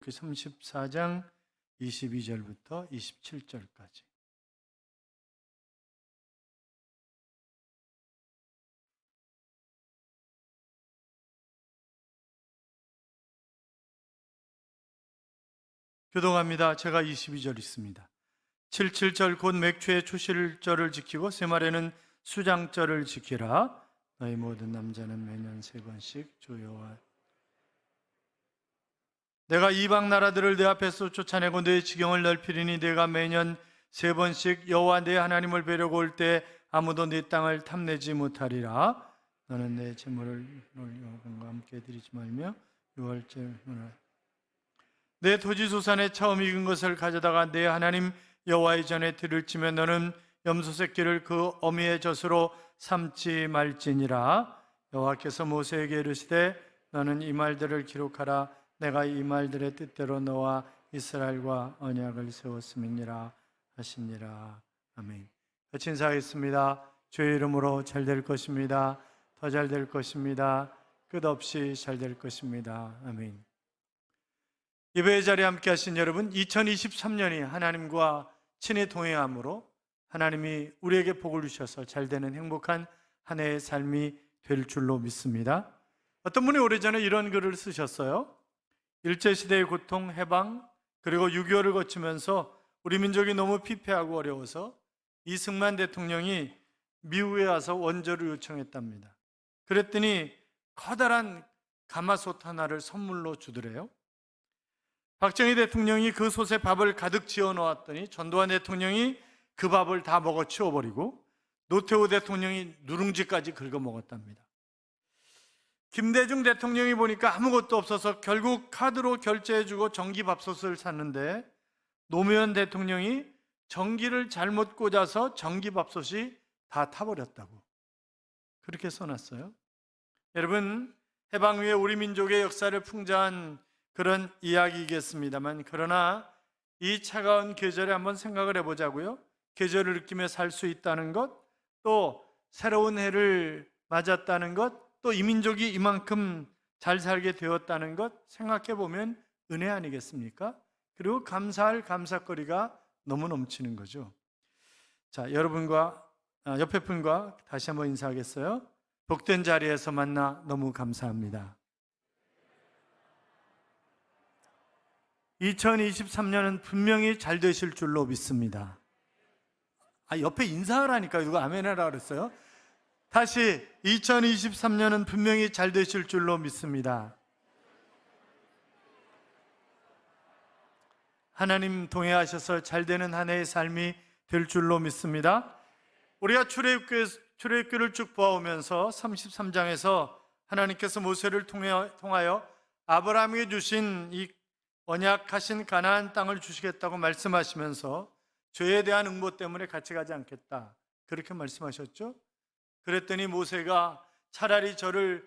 출애굽기 34장 22절부터 27절까지. 교독합니다. 제가 22절 있습니다. 77절 곧 맥주의 초실절을 지키고 세말에는 수장절을 지키라. 너희 모든 남자는 매년 3번씩 주 여호와 내가 이방 나라들을 내 앞에서 쫓아내고 내 지경을 넓히리니 내가 매년 3번씩 여호와 내 하나님을 뵈려고 올 때 아무도 네 땅을 탐내지 못하리라. 너는 내 재물을 여호와과 함께 드리지 말며 유월절 내 토지소산에 처음 익은 것을 가져다가 내 하나님 여호와의 전에 들을 치며 너는 염소 새끼를 그 어미의 젖으로 삼지 말지니라. 여호와께서 모세에게 이르시되 너는 이 말들을 기록하라. 내가 이 말들의 뜻대로 너와 이스라엘과 언약을 세웠음이니라 하시니라. 아멘. 같이 인사하겠습니다. 주의 이름으로 잘 될 것입니다. 더 잘 될 것입니다. 끝없이 잘 될 것입니다. 아멘. 예배의 자리에 함께 하신 여러분, 2023년이 하나님과 친히 동행함으로 하나님이 우리에게 복을 주셔서 잘되는 행복한 한 해의 삶이 될 줄로 믿습니다. 어떤 분이 오래전에 이런 글을 쓰셨어요. 일제시대의 고통, 해방, 그리고 6.25를 거치면서 우리 민족이 너무 피폐하고 어려워서 이승만 대통령이 미국에 와서 원조를 요청했답니다. 그랬더니 커다란 가마솥 하나를 선물로 주더래요. 박정희 대통령이 그 솥에 밥을 가득 지어 놓았더니 전두환 대통령이 그 밥을 다 먹어 치워버리고 노태우 대통령이 누룽지까지 긁어 먹었답니다. 김대중 대통령이 보니까 아무것도 없어서 결국 카드로 결제해주고 전기밥솥을 샀는데 노무현 대통령이 전기를 잘못 꽂아서 전기밥솥이 다 타버렸다고 그렇게 써놨어요. 여러분, 해방 후에 우리 민족의 역사를 풍자한 그런 이야기이겠습니다만, 그러나 이 차가운 계절에 한번 생각을 해보자고요. 계절을 느끼며 살 수 있다는 것, 또 새로운 해를 맞았다는 것, 또 이 민족이 이만큼 잘 살게 되었다는 것 생각해 보면 은혜 아니겠습니까? 그리고 감사할 감사거리가 너무 넘치는 거죠. 자, 여러분과 옆에 분과 다시 한번 인사하겠어요? 복된 자리에서 만나 너무 감사합니다. 2023년은 분명히 잘 되실 줄로 믿습니다. 옆에 인사하라니까요. 누가 아멘 하라 그랬어요? 다시 2023년은 분명히 잘 되실 줄로 믿습니다. 하나님 동행하셔서 잘 되는 한 해의 삶이 될 줄로 믿습니다. 우리가 출애굽기를 쭉 보아오면서 33장에서 하나님께서 모세를 통하여 아브라함에게 주신 이 언약하신 가나안 땅을 주시겠다고 말씀하시면서 죄에 대한 응보 때문에 같이 가지 않겠다 그렇게 말씀하셨죠. 그랬더니 모세가 차라리 저를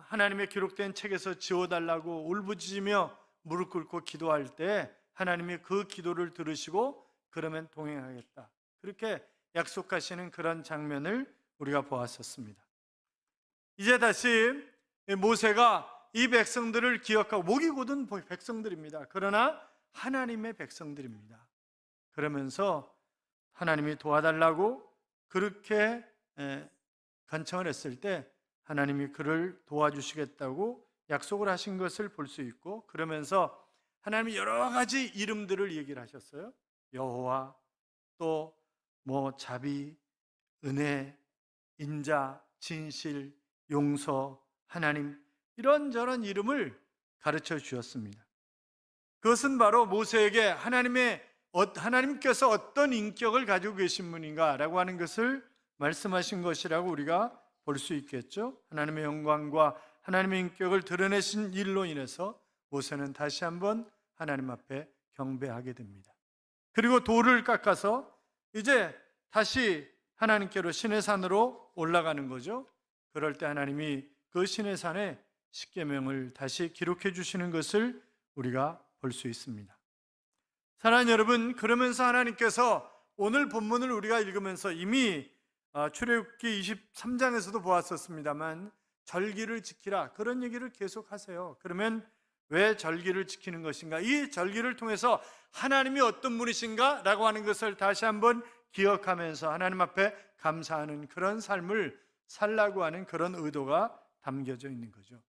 하나님의 기록된 책에서 지워달라고 울부짖으며 무릎 꿇고 기도할 때 하나님이 그 기도를 들으시고 그러면 동행하겠다 그렇게 약속하시는 그런 장면을 우리가 보았었습니다. 이제 다시 모세가 이 백성들을 기억하고, 목이 곧은 백성들입니다. 그러나 하나님의 백성들입니다. 그러면서 하나님이 도와달라고 그렇게 간청을 했을 때 하나님이 그를 도와주시겠다고 약속을 하신 것을 볼 수 있고, 그러면서 하나님이 여러 가지 이름들을 얘기를 하셨어요. 여호와, 또 자비, 은혜, 인자, 진실, 용서, 하나님, 이런저런 이름을 가르쳐 주셨습니다. 그것은 바로 모세에게 하나님께서 어떤 인격을 가지고 계신 분인가라고 하는 것을 말씀하신 것이라고 우리가 볼 수 있겠죠. 하나님의 영광과 하나님의 인격을 드러내신 일로 인해서 모세는 다시 한번 하나님 앞에 경배하게 됩니다. 그리고 돌을 깎아서 이제 다시 하나님께로 시내산으로 올라가는 거죠. 그럴 때 하나님이 그 시내산에 십계명을 다시 기록해 주시는 것을 우리가 볼 수 있습니다. 사랑하는 여러분, 그러면서 하나님께서 오늘 본문을 우리가 읽으면서 이미 출애굽기 23장에서도 보았었습니다만 절기를 지키라 그런 얘기를 계속 하세요. 그러면 왜 절기를 지키는 것인가? 이 절기를 통해서 하나님이 어떤 분이신가? 라고 하는 것을 다시 한번 기억하면서 하나님 앞에 감사하는 그런 삶을 살라고 하는 그런 의도가 담겨져 있는 거죠.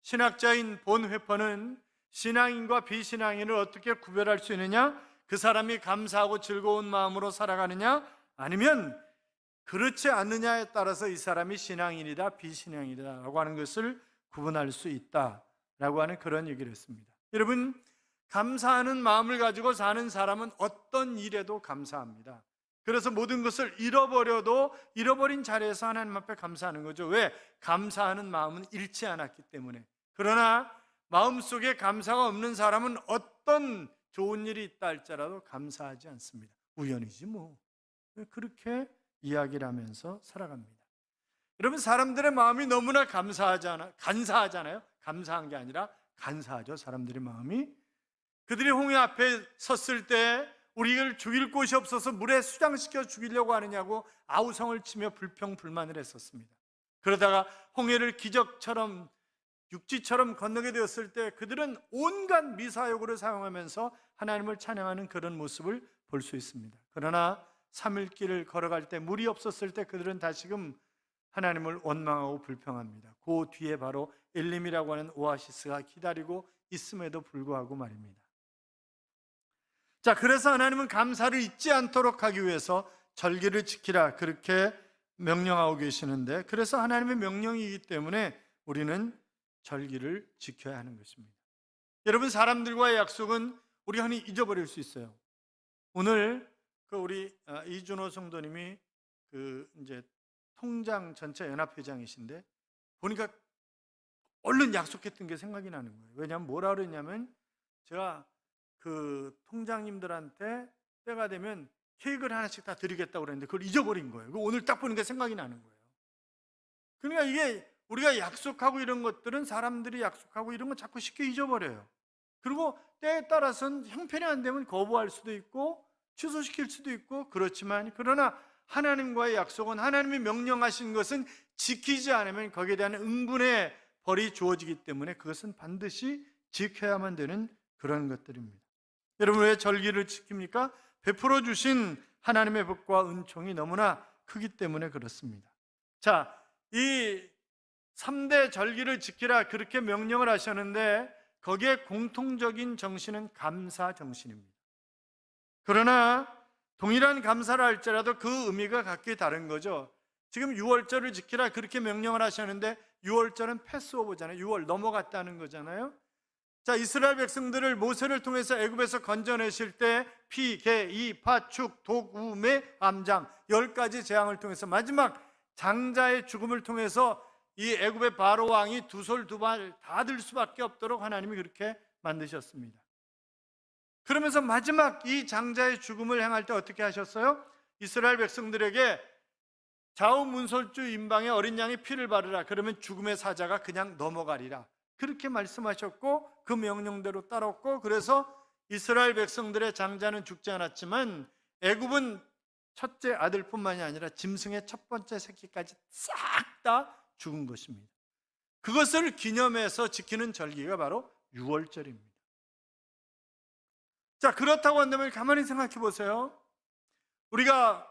신학자인 본 회퍼는 신앙인과 비신앙인을 어떻게 구별할 수 있느냐? 그 사람이 감사하고 즐거운 마음으로 살아가느냐? 아니면 그렇지 않느냐에 따라서 이 사람이 신앙인이다 비신앙이다 라고 하는 것을 구분할 수 있다라고 하는 그런 얘기를 했습니다. 여러분, 감사하는 마음을 가지고 사는 사람은 어떤 일에도 감사합니다. 그래서 모든 것을 잃어버려도 잃어버린 자리에서 하나님 앞에 감사하는 거죠. 왜? 감사하는 마음은 잃지 않았기 때문에. 그러나 마음속에 감사가 없는 사람은 어떤 좋은 일이 있다 할지라도 감사하지 않습니다. 우연이지 뭐. 그렇게 이야기를 하면서 살아갑니다. 여러분, 사람들의 마음이 너무나 간사하잖아요. 감사한 게 아니라 간사하죠. 사람들의 마음이. 그들이 홍해 앞에 섰을 때 우리를 죽일 곳이 없어서 물에 수장시켜 죽이려고 하느냐고 아우성을 치며 불평불만을 했었습니다. 그러다가 홍해를 기적처럼 육지처럼 건너게 되었을 때 그들은 온갖 미사여구를 사용하면서 하나님을 찬양하는 그런 모습을 볼 수 있습니다. 그러나 3일 길을 걸어갈 때 물이 없었을 때 그들은 다시금 하나님을 원망하고 불평합니다. 그 뒤에 바로 엘림이라고 하는 오아시스가 기다리고 있음에도 불구하고 말입니다. 자, 그래서 하나님은 감사를 잊지 않도록 하기 위해서 절기를 지키라 그렇게 명령하고 계시는데, 그래서 하나님의 명령이기 때문에 우리는 절기를 지켜야 하는 것입니다. 여러분, 사람들과의 약속은 우리 흔히 잊어버릴 수 있어요. 오늘 우리 이준호 성도님이 이제 통장 전체 연합회장이신데 보니까 얼른 약속했던 게 생각이 나는 거예요. 왜냐하면 뭐라 그랬냐면, 제가 그 통장님들한테 때가 되면 케이크를 하나씩 다 드리겠다고 그랬는데 그걸 잊어버린 거예요. 오늘 딱 보니까 생각이 나는 거예요. 그러니까 이게 우리가 약속하고 이런 것들은, 사람들이 약속하고 이런 건 자꾸 쉽게 잊어버려요. 그리고 때에 따라서는 형편이 안 되면 거부할 수도 있고 취소시킬 수도 있고 그렇지만, 그러나 하나님과의 약속은, 하나님이 명령하신 것은 지키지 않으면 거기에 대한 응분의 벌이 주어지기 때문에 그것은 반드시 지켜야만 되는 그런 것들입니다. 여러분, 왜 절기를 지킵니까? 베풀어 주신 하나님의 복과 은총이 너무나 크기 때문에 그렇습니다. 자, 이 3대 절기를 지키라 그렇게 명령을 하셨는데 거기에 공통적인 정신은 감사 정신입니다. 그러나 동일한 감사를 할지라도 그 의미가 각기 다른 거죠. 지금 6월절을 지키라 그렇게 명령을 하셨는데 6월절은 패스오버잖아요. 6월 넘어갔다는 거잖아요. 자, 이스라엘 백성들을 모세를 통해서 애굽에서 건져내실 때 피, 개, 이, 파, 축, 독, 우, 매, 암장 10가지 재앙을 통해서 마지막 장자의 죽음을 통해서 이 애굽의 바로 왕이 두 솔 두 발 다 들 수밖에 없도록 하나님이 그렇게 만드셨습니다. 그러면서 마지막 이 장자의 죽음을 행할 때 어떻게 하셨어요? 이스라엘 백성들에게 좌우문솔주 임방에 어린 양의 피를 바르라. 그러면 죽음의 사자가 그냥 넘어가리라. 그렇게 말씀하셨고 그 명령대로 따랐고, 그래서 이스라엘 백성들의 장자는 죽지 않았지만 애굽은 첫째 아들뿐만이 아니라 짐승의 첫 번째 새끼까지 싹 다 죽은 것입니다. 그것을 기념해서 지키는 절기가 바로 6월절입니다. 자, 그렇다고 한다면 가만히 생각해 보세요. 우리가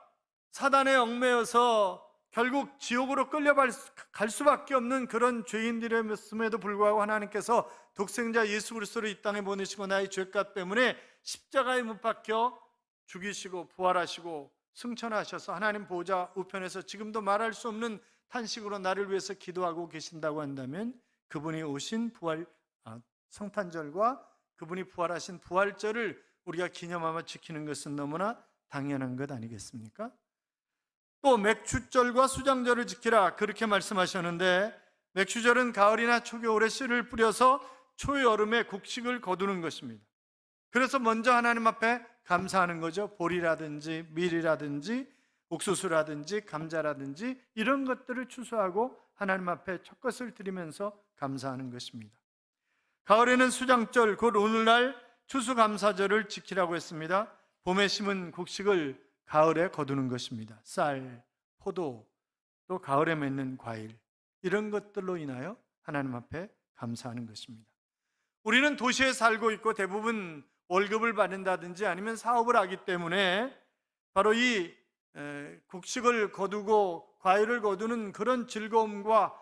사단에 얽매여서 결국 지옥으로 끌려갈 수밖에 없는 그런 죄인들이었음에도 불구하고 하나님께서 독생자 예수 그리스도를 이 땅에 보내시고 나의 죄값 때문에 십자가에 못 박혀 죽이시고 부활하시고 승천하셔서 하나님 보좌 우편에서 지금도 말할 수 없는 탄식으로 나를 위해서 기도하고 계신다고 한다면, 그분이 오신 성탄절과 그분이 부활하신 부활절을 우리가 기념하며 지키는 것은 너무나 당연한 것 아니겠습니까? 또 맥추절과 수장절을 지키라 그렇게 말씀하셨는데, 맥추절은 가을이나 초겨울에 씨를 뿌려서 초여름에 곡식을 거두는 것입니다. 그래서 먼저 하나님 앞에 감사하는 거죠. 보리라든지 밀이라든지 옥수수라든지 감자라든지 이런 것들을 추수하고 하나님 앞에 첫 것을 드리면서 감사하는 것입니다. 가을에는 수장절, 곧 오늘날 추수감사절을 지키라고 했습니다. 봄에 심은 곡식을 가을에 거두는 것입니다. 쌀, 포도, 또 가을에 맺는 과일, 이런 것들로 인하여 하나님 앞에 감사하는 것입니다. 우리는 도시에 살고 있고 대부분 월급을 받는다든지 아니면 사업을 하기 때문에 바로 이 곡식을 거두고 과일을 거두는 그런 즐거움과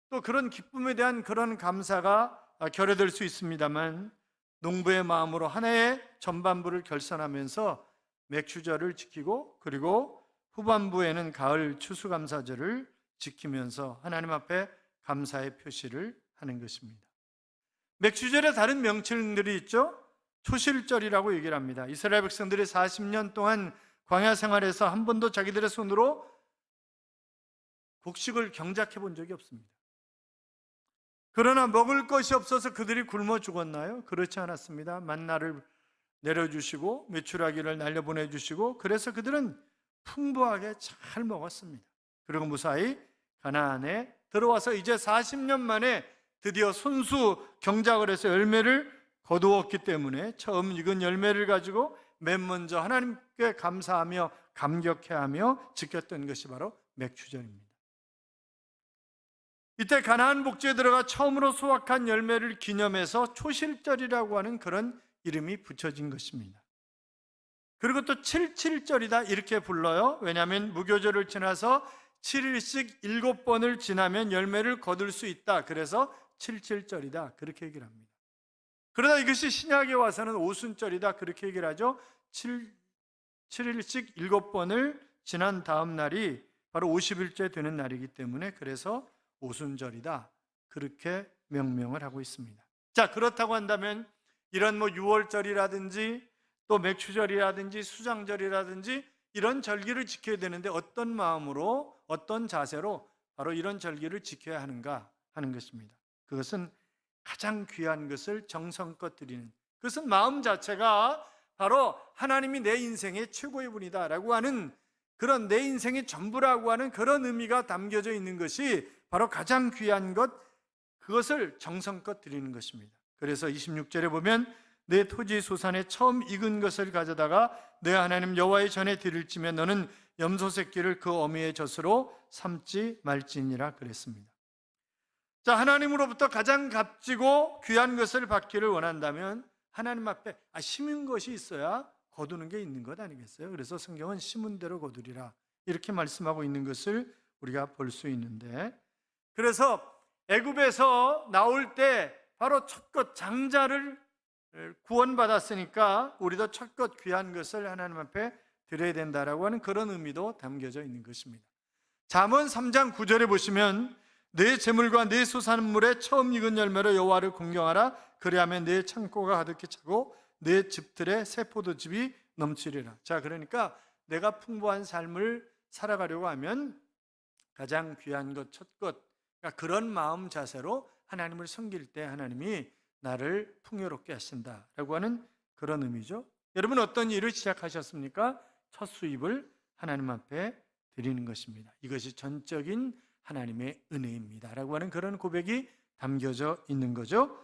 또 그런 기쁨에 대한 그런 감사가 결여될 수 있습니다만, 농부의 마음으로 한 해의 전반부를 결산하면서 맥추절을 지키고 그리고 후반부에는 가을 추수감사절을 지키면서 하나님 앞에 감사의 표시를 하는 것입니다. 맥추절의 다른 명칭들이 있죠. 초실절이라고 얘기를 합니다. 이스라엘 백성들이 40년 동안 광야 생활에서 한 번도 자기들의 손으로 곡식을 경작해 본 적이 없습니다. 그러나 먹을 것이 없어서 그들이 굶어 죽었나요? 그렇지 않았습니다. 만나를 내려주시고 메추라기를 날려보내주시고 그래서 그들은 풍부하게 잘 먹었습니다. 그리고 무사히 가나안에 들어와서 이제 40년 만에 드디어 손수 경작을 해서 열매를 거두었기 때문에 처음 익은 열매를 가지고 맨 먼저 하나님께 감사하며 감격해하며 지켰던 것이 바로 맥추절입니다. 이때 가나안 복지에 들어가 처음으로 수확한 열매를 기념해서 초실절이라고 하는 그런 이름이 붙여진 것입니다. 그리고 또 77절이다 이렇게 불러요. 왜냐하면 무교절을 지나서 7일씩 7번을 지나면 열매를 거둘 수 있다. 그래서 77절이다 그렇게 얘기를 합니다. 그러다 이것이 신약에 와서는 오순절이다 그렇게 얘기를 하죠. 7일씩 7번을 지난 다음 날이 바로 50일째 되는 날이기 때문에 그래서 오순절이다 그렇게 명명을 하고 있습니다. 자, 그렇다고 한다면 이런 6월절이라든지 또 맥추절이라든지 수장절이라든지 이런 절기를 지켜야 되는데 어떤 마음으로 어떤 자세로 바로 이런 절기를 지켜야 하는가 하는 것입니다. 그것은 가장 귀한 것을 정성껏 드리는, 그것은 마음 자체가 바로 하나님이 내 인생의 최고의 분이다 라고 하는 그런 내 인생의 전부라고 하는 그런 의미가 담겨져 있는 것이 바로 가장 귀한 것, 그것을 정성껏 드리는 것입니다. 그래서 26절에 보면 내 토지 소산에 처음 익은 것을 가져다가 내 하나님 여호와의 전에 드릴지면 너는 염소 새끼를 그 어미의 젖으로 삼지 말지니라 그랬습니다. 자, 하나님으로부터 가장 값지고 귀한 것을 받기를 원한다면 하나님 앞에 심은 것이 있어야 거두는 게 있는 것 아니겠어요? 그래서 성경은 심은 대로 거두리라 이렇게 말씀하고 있는 것을 우리가 볼 수 있는데, 그래서 애굽에서 나올 때 바로 첫것 장자를 구원받았으니까 우리도 첫것 귀한 것을 하나님 앞에 드려야 된다라고 하는 그런 의미도 담겨져 있는 것입니다. 잠언 3장 9절에 보시면 내 재물과 내 소산물의 처음 익은 열매로 여호와를 공경하라. 그리하면 내 창고가 가득히 차고 내 집들의 새 포도즙이 넘치리라. 자, 그러니까 내가 풍부한 삶을 살아가려고 하면 가장 귀한 것, 첫것, 그러니까 그런 마음 자세로 하나님을 섬길 때 하나님이 나를 풍요롭게 하신다라고 하는 그런 의미죠. 여러분 어떤 일을 시작하셨습니까? 첫 수입을 하나님 앞에 드리는 것입니다. 이것이 전적인 하나님의 은혜입니다 라고 하는 그런 고백이 담겨져 있는 거죠.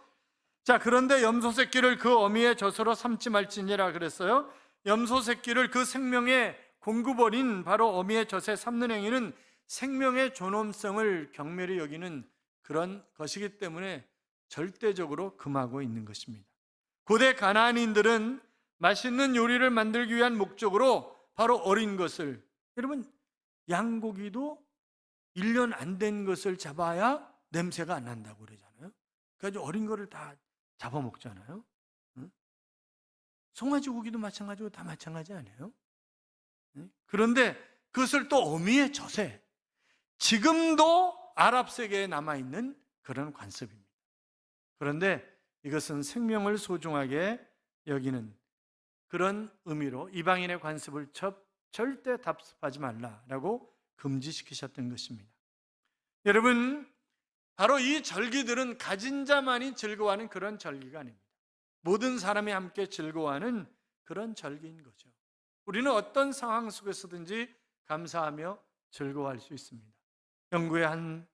자, 그런데 염소 새끼를 그 어미의 젖으로 삼지 말지니라 그랬어요. 염소 새끼를 그 생명의 공급원인 바로 어미의 젖에 삼는 행위는 생명의 존엄성을 경멸히 여기는 그런 것이기 때문에 절대적으로 금하고 있는 것입니다. 고대 가나안인들은 맛있는 요리를 만들기 위한 목적으로 바로 어린 것을, 여러분 양고기도 1년 안 된 것을 잡아야 냄새가 안 난다고 그러잖아요. 그래서 어린 거를 다 잡아먹잖아요. 송아지 고기도 마찬가지고 다 마찬가지 아니에요? 그런데 그것을 또 어미의 젖에, 지금도 아랍 세계에 남아있는 그런 관습입니다. 그런데 이것은 생명을 소중하게 여기는 그런 의미로 이방인의 관습을 절대 답습하지 말라라고 금지시키셨던 것입니다. 여러분, 바로 이 절기들은 가진 자만이 즐거워하는 그런 절기가 아닙니다. 모든 사람이 함께 즐거워하는 그런 절기인 거죠. 우리는 어떤 상황 속에서든지 감사하며 즐거워할 수 있습니다. 영국에 한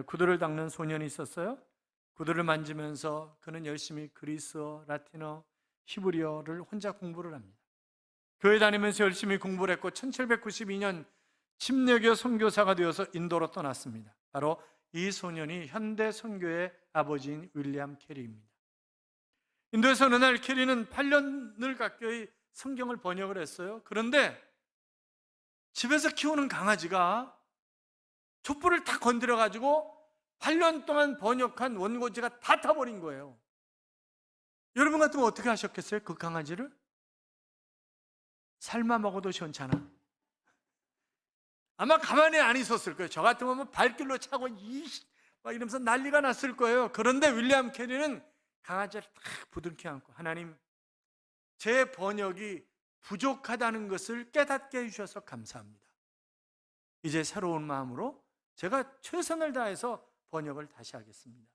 구두를 닦는 소년이 있었어요. 구두를 만지면서 그는 열심히 그리스어, 라틴어, 히브리어를 혼자 공부를 합니다. 교회 다니면서 열심히 공부를 했고 1792년 침례교 선교사가 되어서 인도로 떠났습니다. 바로 이 소년이 현대 선교의 아버지인 윌리엄 캐리입니다. 인도에서 어느 날 캐리는 8년을 가까이 성경을 번역을 했어요. 그런데 집에서 키우는 강아지가 촛불을 탁 건드려 가지고 8년 동안 번역한 원고지가 다 타버린 거예요. 여러분 같으면 어떻게 하셨겠어요? 그 강아지를? 삶아 먹어도 시원찮아. 아마 가만히 안 있었을 거예요. 저 같으면 뭐 발길로 차고 막 이러면서 난리가 났을 거예요. 그런데 윌리엄 캐리는 강아지를 탁 부둥켜 안고, 하나님, 제 번역이 부족하다는 것을 깨닫게 해주셔서 감사합니다. 이제 새로운 마음으로 제가 최선을 다해서 번역을 다시 하겠습니다.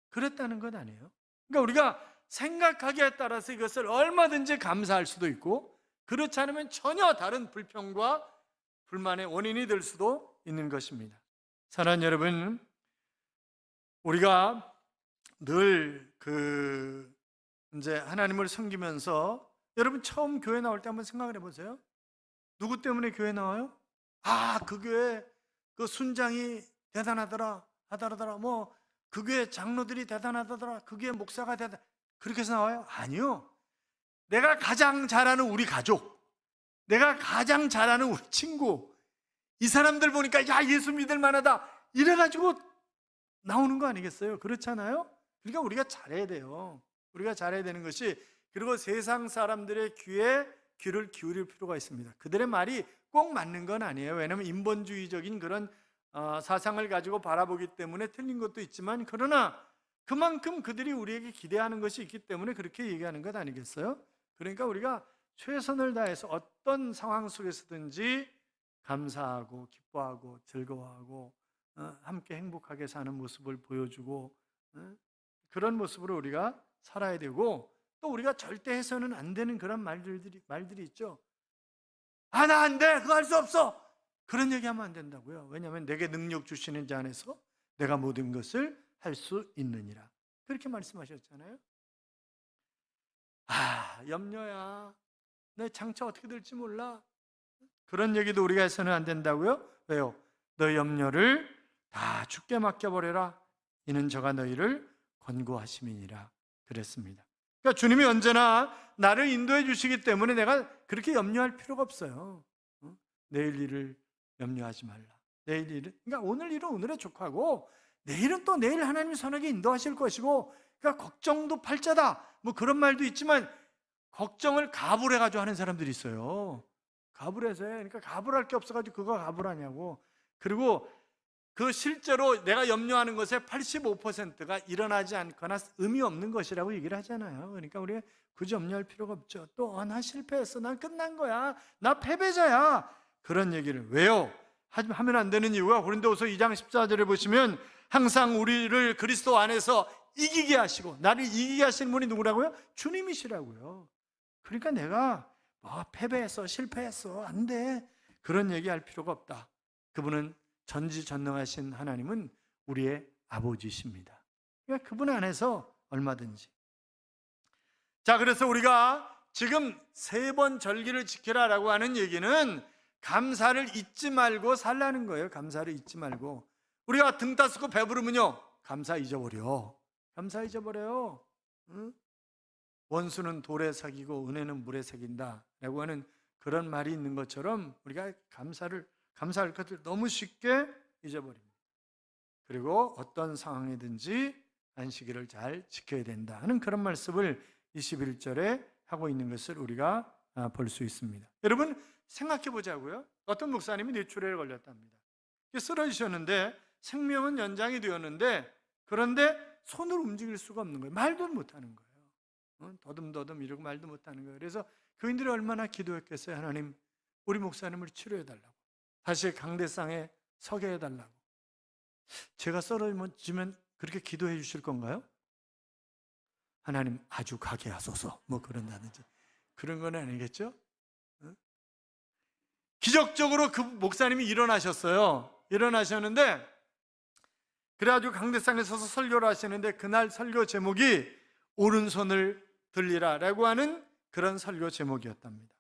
그랬다는 것 아니에요? 그러니까 우리가 생각하기에 따라서 이것을 얼마든지 감사할 수도 있고, 그렇지 않으면 전혀 다른 불평과 불만의 원인이 될 수도 있는 것입니다. 사랑하는 여러분, 우리가 늘 이제 하나님을 섬기면서, 여러분 처음 교회 나올 때 한번 생각을 해보세요. 누구 때문에 교회 나와요? 그 교회 그 순장이 대단하더라 하더라, 뭐 그 교회 장로들이 대단하더라, 그 교회 목사가 대단, 그렇게 해서 나와요? 아니요. 내가 가장 잘 아는 우리 가족, 내가 가장 잘 아는 우리 친구, 이 사람들 보니까 야, 예수 믿을 만하다, 이래가지고 나오는 거 아니겠어요? 그렇잖아요? 그러니까 우리가 잘해야 돼요. 우리가 잘해야 되는 것이, 그리고 세상 사람들의 귀에 귀를 기울일 필요가 있습니다. 그들의 말이 꼭 맞는 건 아니에요. 왜냐하면 인본주의적인 그런 사상을 가지고 바라보기 때문에 틀린 것도 있지만, 그러나 그만큼 그들이 우리에게 기대하는 것이 있기 때문에 그렇게 얘기하는 것 아니겠어요? 그러니까 우리가 최선을 다해서 어떤 상황 속에서든지 감사하고 기뻐하고 즐거워하고 함께 행복하게 사는 모습을 보여주고, 그런 모습으로 우리가 살아야 되고, 또 우리가 절대 해서는 안 되는 그런 말들이 있죠. 나 안 돼, 그거 할 수 없어, 그런 얘기하면 안 된다고요. 왜냐하면 내게 능력 주시는 자 안에서 내가 모든 것을 할 수 있느니라, 그렇게 말씀하셨잖아요. 염려야, 내 장차 어떻게 될지 몰라, 그런 얘기도 우리가 해서는 안 된다고요. 왜요? 너 염려를 다 주께 맡겨버려라, 이는 저가 너희를 권고하심이니라 그랬습니다. 그러니까 주님이 언제나 나를 인도해 주시기 때문에 내가 그렇게 염려할 필요가 없어요. 내일 일을 염려하지 말라. 내일 일을, 그러니까 오늘 일은 오늘에 족하고, 내일은 또 내일 하나님이 선하게 인도하실 것이고, 그러니까 걱정도 팔자다, 뭐 그런 말도 있지만, 걱정을 갑을 해가지고 하는 사람들이 있어요. 갑을 해서 해. 그러니까 갑을 할 게 없어가지고 그거 갑을 하냐고. 그리고 그 실제로 내가 염려하는 것의 85%가 일어나지 않거나 의미 없는 것이라고 얘기를 하잖아요. 그러니까 우리가 굳이 염려할 필요가 없죠. 또 나 실패했어, 난 끝난 거야, 나 패배자야, 그런 얘기를 왜요? 하면 안 되는 이유가, 고린도후서 2장 14절에 보시면 항상 우리를 그리스도 안에서 이기게 하시고, 나를 이기게 하시는 분이 누구라고요? 주님이시라고요. 그러니까 내가 패배했어, 실패했어, 안 돼, 그런 얘기할 필요가 없다. 그분은 전지전능하신 하나님은 우리의 아버지십니다. 그러니까 그분 안에서 얼마든지. 자, 그래서 우리가 지금 3번 절기를 지켜라라고 하는 얘기는 감사를 잊지 말고 살라는 거예요. 감사를 잊지 말고. 우리가 등 따스고 배부르면요, 감사 잊어버려. 감사 잊어버려요. 응? 원수는 돌에 새기고 은혜는 물에 새긴다 라고 하는 그런 말이 있는 것처럼, 우리가 감사할 것을 너무 쉽게 잊어버립니다. 그리고 어떤 상황이든지 안식일을 잘 지켜야 된다 하는 그런 말씀을 21절에 하고 있는 것을 우리가 볼 수 있습니다. 여러분 생각해 보자고요. 어떤 목사님이 뇌출혈에 걸렸답니다. 쓰러지셨는데 생명은 연장이 되었는데, 그런데 손을 움직일 수가 없는 거예요. 말도 못하는 거예요. 더듬더듬 이러고 말도 못하는 거예요. 그래서 교인들이 얼마나 기도했겠어요. 하나님, 우리 목사님을 치료해달라고, 다시 강대상에 서게 해달라고. 제가 쓰러지면 그렇게 기도해 주실 건가요? 하나님 아주 가게 하소서, 뭐 그런다든지 그런 건 아니겠죠? 기적적으로 그 목사님이 일어나셨어요. 일어나셨는데, 그래가지고 강대상에 서서 설교를 하시는데, 그날 설교 제목이 오른손을 들리라 라고 하는 그런 설교 제목이었답니다.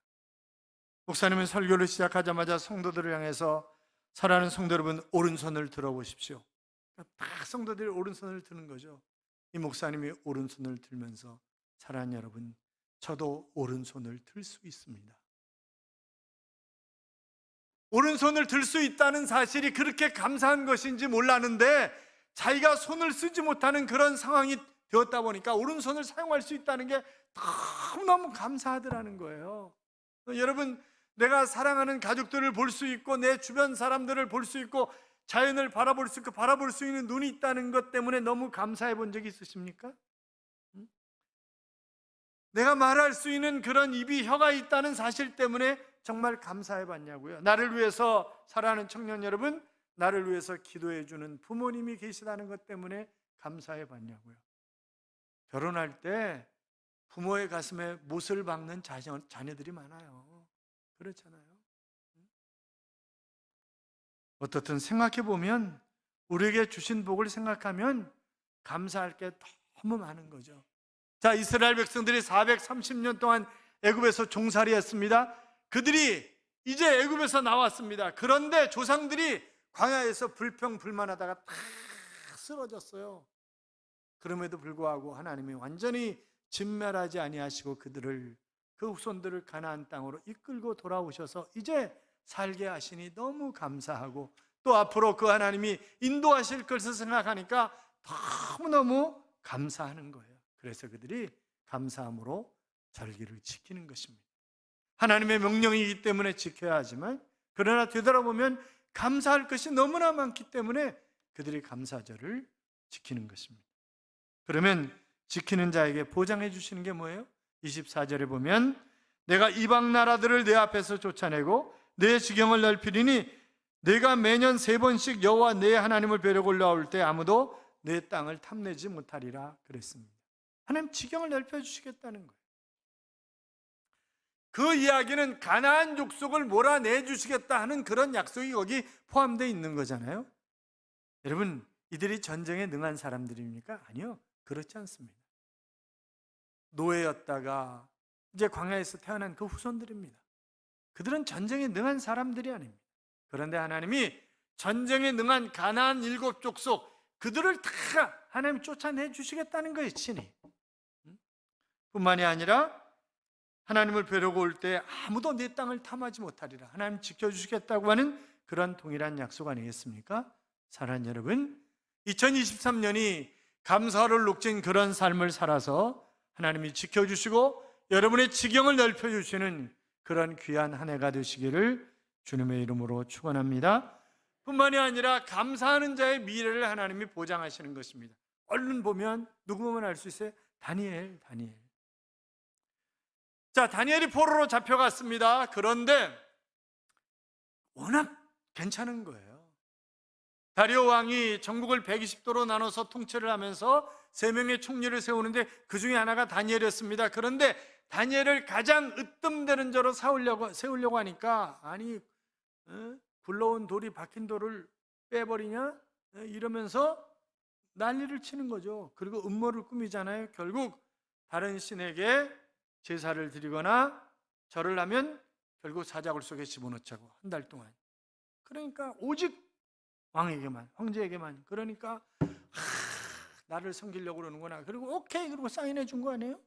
목사님은 설교를 시작하자마자 성도들을 향해서, 사랑하는 성도 여러분, 오른손을 들어보십시오. 다 성도들이 오른손을 드는 거죠. 이 목사님이 오른손을 들면서 사랑하는 여러분, 저도 오른손을 들 수 있습니다. 오른손을 들 수 있다는 사실이 그렇게 감사한 것인지 몰랐는데, 자기가 손을 쓰지 못하는 그런 상황이 되었다 보니까 오른손을 사용할 수 있다는 게 너무너무 감사하더라는 거예요. 여러분, 내가 사랑하는 가족들을 볼 수 있고 내 주변 사람들을 볼 수 있고 자연을 바라볼 수 있고 바라볼 수 있는 눈이 있다는 것 때문에 너무 감사해 본 적이 있으십니까? 내가 말할 수 있는 그런 입이, 혀가 있다는 사실 때문에 정말 감사해 봤냐고요. 나를 위해서 사랑하는 청년 여러분, 나를 위해서 기도해 주는 부모님이 계시다는 것 때문에 감사해 봤냐고요. 결혼할 때 부모의 가슴에 못을 박는 자녀들이 많아요. 그렇잖아요. 어떻든 생각해 보면, 우리에게 주신 복을 생각하면 감사할 게 너무 많은 거죠. 자, 이스라엘 백성들이 430년 동안 애굽에서 종살이 했습니다. 그들이 이제 애굽에서 나왔습니다. 그런데 조상들이 광야에서 불평불만하다가 다 쓰러졌어요. 그럼에도 불구하고 하나님이 완전히 진멸하지 아니하시고 그들을, 그 후손들을 가나안 땅으로 이끌고 돌아오셔서 이제 살게 하시니 너무 감사하고, 또 앞으로 그 하나님이 인도하실 것을 생각하니까 너무너무 감사하는 거예요. 그래서 그들이 감사함으로 절기를 지키는 것입니다. 하나님의 명령이기 때문에 지켜야 하지만, 그러나 되돌아보면 감사할 것이 너무나 많기 때문에 그들이 감사절을 지키는 것입니다. 그러면 지키는 자에게 보장해 주시는 게 뭐예요? 24절에 보면, 내가 이방 나라들을 내 앞에서 쫓아내고 내 지경을 넓히리니 내가 매년 3번씩 여호와 내 하나님을 뵈려고 올라올 때 아무도 내 땅을 탐내지 못하리라 그랬습니다. 하나님 지경을 넓혀주시겠다는 거예요. 그 이야기는 가나안 족속을 몰아내 주시겠다 하는 그런 약속이 거기 포함되어 있는 거잖아요. 여러분, 이들이 전쟁에 능한 사람들입니까? 아니요, 그렇지 않습니다. 노예였다가 이제 광야에서 태어난 그 후손들입니다. 그들은 전쟁에 능한 사람들이 아닙니다. 그런데 하나님이 전쟁에 능한 가나안 7족속, 그들을 다 하나님 쫓아내 주시겠다는 거예요, 친히. 뿐만이 아니라 하나님을 뵈려고 올 때 아무도 내 땅을 탐하지 못하리라, 하나님 지켜주시겠다고 하는 그런 동일한 약속 아니겠습니까? 사랑하는 여러분, 2023년이 감사를 녹진 그런 삶을 살아서 하나님이 지켜주시고 여러분의 지경을 넓혀주시는 그런 귀한 한 해가 되시기를 주님의 이름으로 축원합니다. 뿐만이 아니라 감사하는 자의 미래를 하나님이 보장하시는 것입니다. 얼른 보면 누구 보면 알 수 있어요? 다니엘. 자, 다니엘이 포로로 잡혀갔습니다. 그런데 워낙 괜찮은 거예요. 다리오 왕이 전국을 120도로 나눠서 통치를 하면서 3명의 총리를 세우는데 그 중에 하나가 다니엘이었습니다. 그런데 다니엘을 가장 으뜸되는 자로 세우려고 하니까, 아니, 굴러온 돌이 박힌 돌을 빼버리냐? 이러면서 난리를 치는 거죠. 그리고 음모를 꾸미잖아요. 결국 다른 신에게 제사를 드리거나 절을 하면 결국 사자굴 속에 집어넣자고, 한 달 동안. 그러니까 오직 왕에게만, 황제에게만. 그러니까 나를 섬기려고 그러는구나. 그리고 오케이, 그리고 사인해 준 거 아니에요?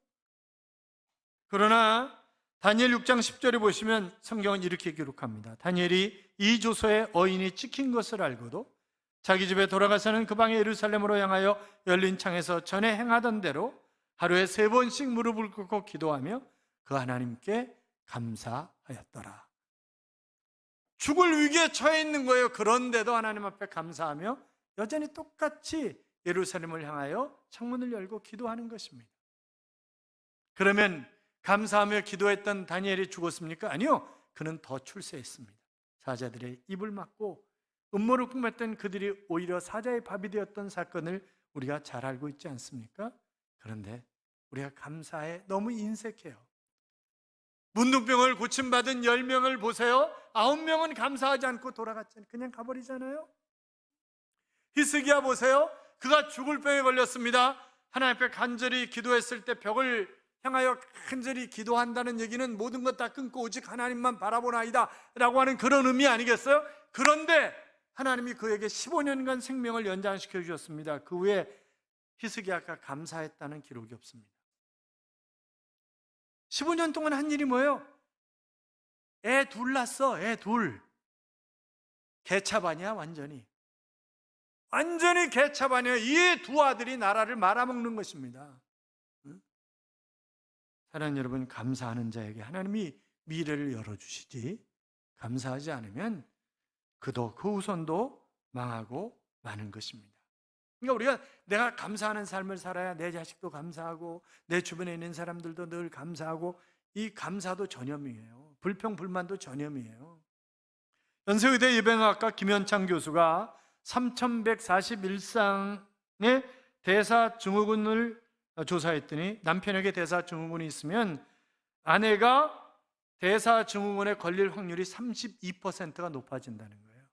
그러나 다니엘 6장 10절에 보시면 성경은 이렇게 기록합니다. 다니엘이 이 조서에 어인이 찍힌 것을 알고도 자기 집에 돌아가서는 그 방에 예루살렘으로 향하여 열린 창에서 전에 행하던 대로 하루에 3번씩 무릎을 꿇고 기도하며 그 하나님께 감사하였더라. 죽을 위기에 처해 있는 거예요. 그런데도 하나님 앞에 감사하며 여전히 똑같이 예루살렘을 향하여 창문을 열고 기도하는 것입니다. 그러면 감사하며 기도했던 다니엘이 죽었습니까? 아니요, 그는 더 출세했습니다. 사자들의 입을 막고 음모를 꾸몄던 그들이 오히려 사자의 밥이 되었던 사건을 우리가 잘 알고 있지 않습니까? 그런데 우리가 감사에 너무 인색해요. 문둥병을 고침받은 10명을 보세요. 9명은 감사하지 않고 돌아갔잖아요. 그냥 가버리잖아요. 히스기야 보세요. 그가 죽을 병에 걸렸습니다. 하나님 앞에 간절히 기도했을 때 벽을 향하여 간절히 기도한다는 얘기는 모든 것 다 끊고 오직 하나님만 바라보나이다 라고 하는 그런 의미 아니겠어요? 그런데 하나님이 그에게 15년간 생명을 연장시켜 주셨습니다. 그 후에 히스기야가 감사했다는 기록이 없습니다. 15년 동안 한 일이 뭐예요? 애 둘 낳았어. 애 둘. 개차반이야 완전히. 완전히 개차반이에요. 이 두 아들이 나라를 말아먹는 것입니다. 응? 사랑하는 여러분, 감사하는 자에게 하나님이 미래를 열어주시지, 감사하지 않으면 그도 그 후손도 망하고 마는 것입니다. 그러니까 우리가 내가 감사하는 삶을 살아야 내 자식도 감사하고 내 주변에 있는 사람들도 늘 감사하고, 이 감사도 전염이에요. 불평 불만도 전염이에요. 연세의대 예배학과 김현창 교수가 3141쌍의 대사증후군을 조사했더니 남편에게 대사증후군이 있으면 아내가 대사증후군에 걸릴 확률이 32%가 높아진다는 거예요.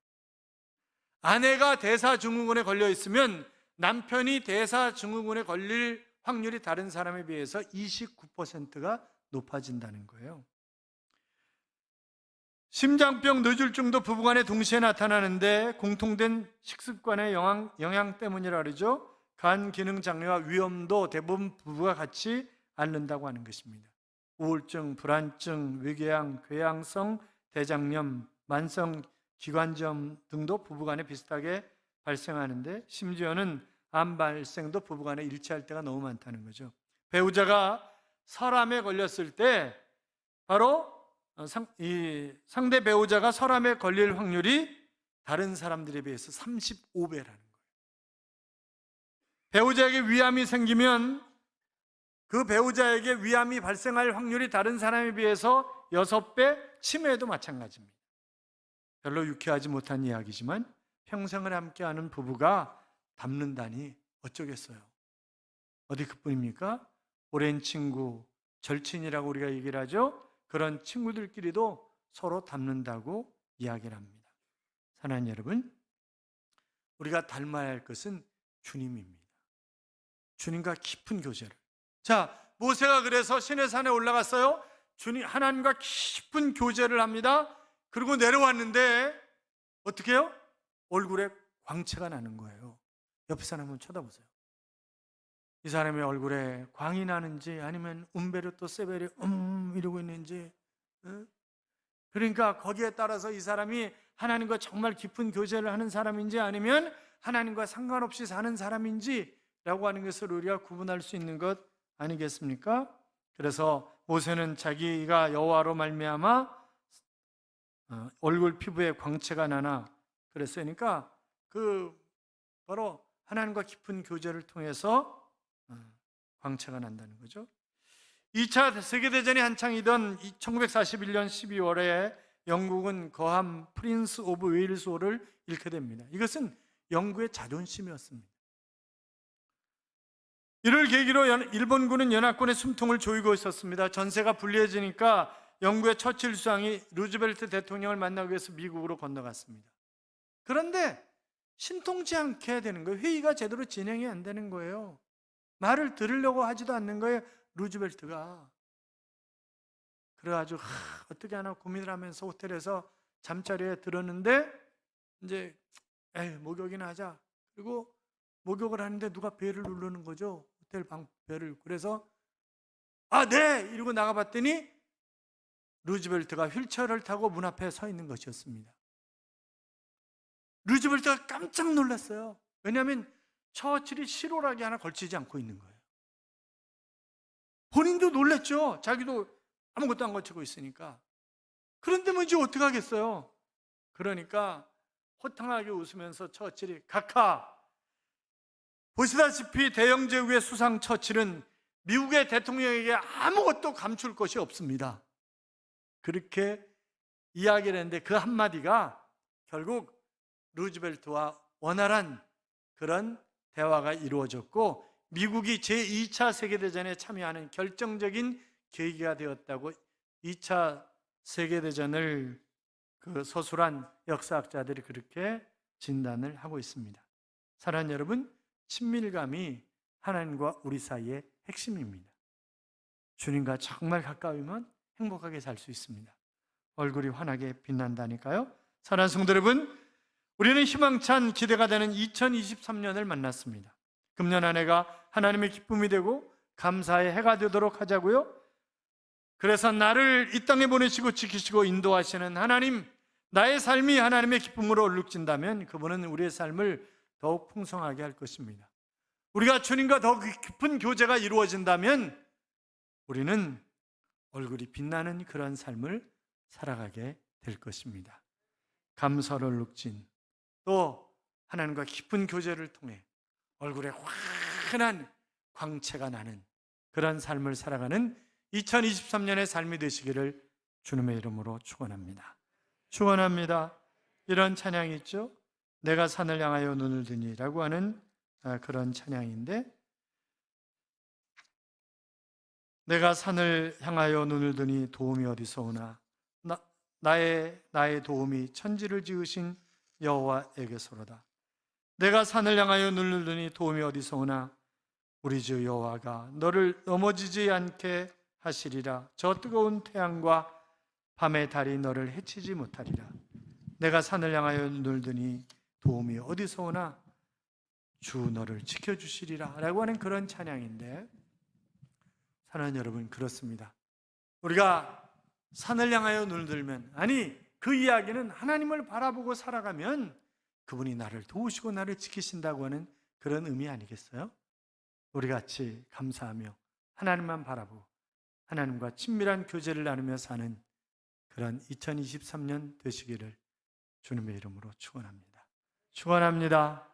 아내가 대사증후군에 걸려 있으면 남편이 대사증후군에 걸릴 확률이 다른 사람에 비해서 29%가 높아진다는 거예요. 심장병, 뇌졸중도 부부간에 동시에 나타나는데 공통된 식습관의 영향 때문이라 그러죠. 간 기능 장애와 위험도 대부분 부부가 같이 앓는다고 하는 것입니다. 우울증, 불안증, 위궤양, 궤양성 대장염, 만성 기관지염 등도 부부간에 비슷하게 발생하는데, 심지어는 암 발생도 부부간에 일치할 때가 너무 많다는 거죠. 배우자가 설암에 걸렸을 때 바로 상대 배우자가 설암에 걸릴 확률이 다른 사람들에 비해서 35배라는 거예요. 배우자에게 위암이 생기면 그 배우자에게 위암이 발생할 확률이 다른 사람에 비해서 6배, 치매도 마찬가지입니다. 별로 유쾌하지 못한 이야기지만 평생을 함께하는 부부가 닮는다니 어쩌겠어요. 어디 그뿐입니까? 오랜 친구, 절친이라고 우리가 얘기를 하죠. 그런 친구들끼리도 서로 닮는다고 이야기를 합니다. 사랑하는 여러분, 우리가 닮아야 할 것은 주님입니다. 주님과 깊은 교제를. 자, 모세가 그래서 시내산에 올라갔어요. 주님, 하나님과 깊은 교제를 합니다. 그리고 내려왔는데 어떻게 해요? 얼굴에 광채가 나는 거예요. 옆에 사람 한번 쳐다보세요. 이 사람의 얼굴에 광이 나는지 아니면 움베르토 세베리 이러고 있는지, 그러니까 거기에 따라서 이 사람이 하나님과 정말 깊은 교제를 하는 사람인지 아니면 하나님과 상관없이 사는 사람인지 라고 하는 것을 우리가 구분할 수 있는 것 아니겠습니까? 그래서 모세는 자기가 여호와로 말미암아 얼굴 피부에 광채가 나나 그랬으니까 바로 하나님과 깊은 교제를 통해서 광채가 난다는 거죠. 2차 세계대전이 한창이던 1941년 12월에 영국은 거함 프린스 오브 웨일스호를 잃게 됩니다. 이것은 영국의 자존심이었습니다. 이를 계기로 일본군은 연합군의 숨통을 조이고 있었습니다. 전세가 불리해지니까 영국의 처칠 수상이 루즈벨트 대통령을 만나기 위해서 미국으로 건너갔습니다. 그런데 신통치 않게 되는 거예요. 회의가 제대로 진행이 안 되는 거예요. 말을 들으려고 하지도 않는 거예요, 루즈벨트가. 그래가지고 어떻게 하나 고민을 하면서 호텔에서 잠자리에 들었는데 이제 목욕이나 하자. 그리고 목욕을 하는데 누가 벨을 누르는 거죠. 호텔 방 벨을. 그래서 네! 이러고 나가봤더니 루즈벨트가 휠체어를 타고 문 앞에 서 있는 것이었습니다. 루즈벨트가 깜짝 놀랐어요. 왜냐하면 처칠이 실오라기 하나 걸치지 않고 있는 거예요. 본인도 놀랐죠. 자기도 아무것도 안 걸치고 있으니까. 그런데 뭐 이제 어떻게 하겠어요? 그러니까 호탕하게 웃으면서 처칠이 각하, 보시다시피 대영제국의 수상 처칠은 미국의 대통령에게 아무것도 감출 것이 없습니다. 그렇게 이야기를 했는데 그 한마디가 결국 루즈벨트와 원활한 그런 대화가 이루어졌고 미국이 제2차 세계대전에 참여하는 결정적인 계기가 되었다고 2차 세계대전을 서술한 역사학자들이 그렇게 진단을 하고 있습니다. 사랑하는 여러분, 친밀감이 하나님과 우리 사이의 핵심입니다. 주님과 정말 가까우면 행복하게 살 수 있습니다. 얼굴이 환하게 빛난다니까요. 사랑하는 성도 여러분, 우리는 희망찬 기대가 되는 2023년을 만났습니다. 금년 한 해가 하나님의 기쁨이 되고 감사의 해가 되도록 하자고요. 그래서 나를 이 땅에 보내시고 지키시고 인도하시는 하나님, 나의 삶이 하나님의 기쁨으로 얼룩진다면 그분은 우리의 삶을 더욱 풍성하게 할 것입니다. 우리가 주님과 더욱 깊은 교제가 이루어진다면 우리는 얼굴이 빛나는 그런 삶을 살아가게 될 것입니다. 감사로 얼룩진, 또 하나님과 깊은 교제를 통해 얼굴에 환한 광채가 나는 그런 삶을 살아가는 2023년의 삶이 되시기를 주님의 이름으로 축원합니다. 축원합니다. 이런 찬양이 있죠. 내가 산을 향하여 눈을 드니라고 하는 그런 찬양인데, 내가 산을 향하여 눈을 드니 도움이 어디서 오나, 나의 도움이 천지를 지으신 여호와에게서로다. 내가 산을 향하여 눈을 드니 도움이 어디서 오나, 우리 주 여호와가 너를 넘어지지 않게 하시리라. 저 뜨거운 태양과 밤의 달이 너를 해치지 못하리라. 내가 산을 향하여 눈을 드니 도움이 어디서 오나, 주 너를 지켜주시리라 라고 하는 그런 찬양인데, 사랑하는 여러분, 그렇습니다. 우리가 산을 향하여 눈을 들면, 아니 그 이야기는 하나님을 바라보고 살아가면 그분이 나를 도우시고 나를 지키신다고 하는 그런 의미 아니겠어요? 우리 같이 감사하며 하나님만 바라보고 하나님과 친밀한 교제를 나누며 사는 그런 2023년 되시기를 주님의 이름으로 축원합니다. 축원합니다.